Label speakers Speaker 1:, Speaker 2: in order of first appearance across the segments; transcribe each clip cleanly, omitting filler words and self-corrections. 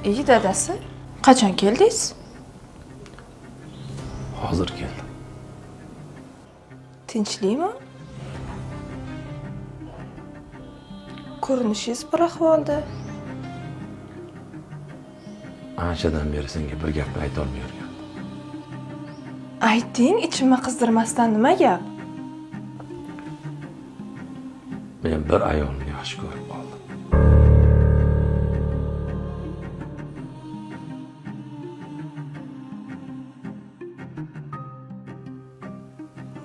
Speaker 1: İyi dadasi, qachon keldingiz?
Speaker 2: Hozir keldim.
Speaker 1: Tinchlikmi? Ko'rinishingiz bir ahvolda.
Speaker 2: Anchadan beri senga bir gapni aytolmay yurgan.
Speaker 1: Ayting, ichimni qizdirmasdan nima gap?
Speaker 2: Men bir ayolni yaxshi ko'rib qoldim.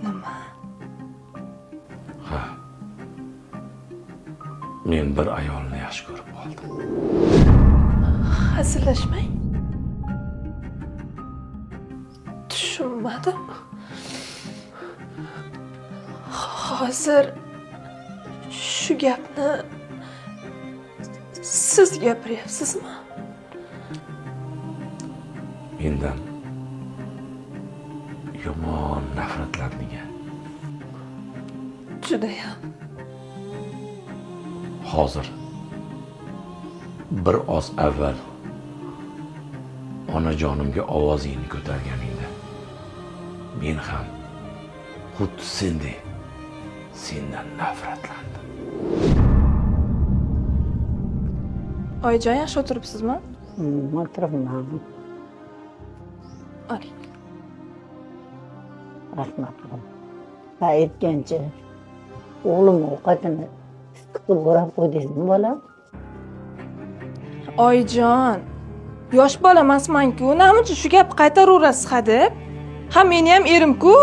Speaker 1: Nima?
Speaker 2: Ha. Men bir ayolni yaxshi ko'rib qoldim.
Speaker 1: Hazillashmang. Tushunmadim. Hozir shu gapni siz gapiryapsizmi?
Speaker 2: Mendan yomon nafratlanding.
Speaker 1: Judayam.
Speaker 2: Hozir bir oz avval onajonimga ovozingni ko'targaningda men ham xuddi sendek sendan nafratlandim.
Speaker 1: Oyijon, yaxshi o'tiribsizmi?
Speaker 3: O'tiribman.
Speaker 1: Oling.
Speaker 3: Rahmat. Ha, aytgancha o'g'lim ovqatini qilib o'rab qo'ydingizmi bolam?
Speaker 1: Oyijon, yosh bola emasman-ku, namuncha shu gapni qaytaraverasiz hadeb? Ha, meni ham erim-ku,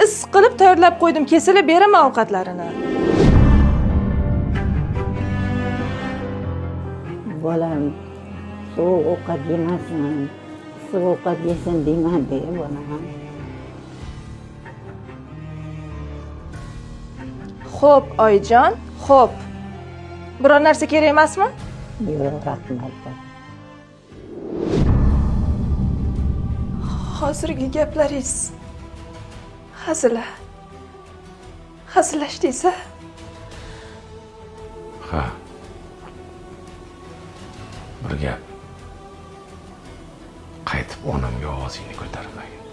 Speaker 1: issiq qilib tayyorlab qo'ydim, kesilib beraman ovqatlarini.
Speaker 3: Bolam sovuq ovqat yemasman, issiq ovqat yesin deyman-da bolam.
Speaker 1: Xo'p, oyijon, xo'p. Biror narsa kerak emasmi?
Speaker 3: Yo'q, rahmat.
Speaker 1: Hozirgi gaplaringiz hazillashdingiz-a?
Speaker 2: Ha. Bir gap. Qaytib onamga ovozingni ko'tarmagin.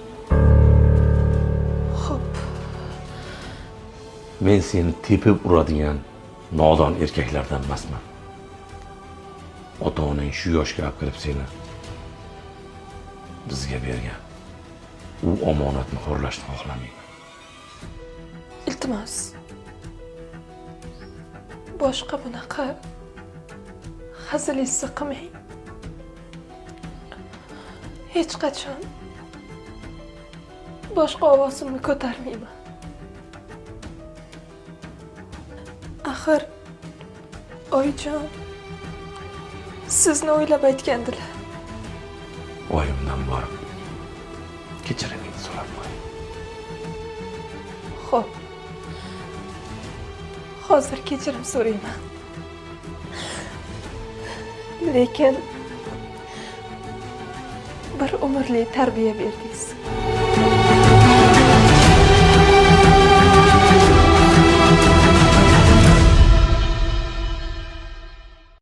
Speaker 1: Xo'p.
Speaker 2: Men seni tepib uradigan nodon erkaklardan emasman. Ota-onang shu yoshga olib kirib seni bizga bergan. U omonatni xo'rlashni xohlamayman.
Speaker 1: Iltimos. Boshqa bunaqa hazilingizni qilmang. Hech qachon boshqa ovozimni ko'tarmayman. Axir oyijon sizni o'ylab aytgandilar.
Speaker 2: Oyimdan borib kechirimingni so'rab qo'y.
Speaker 1: Xo'p. Hozir kechirim so'rayman. Lekin bir umrli tarbiya berdingiz.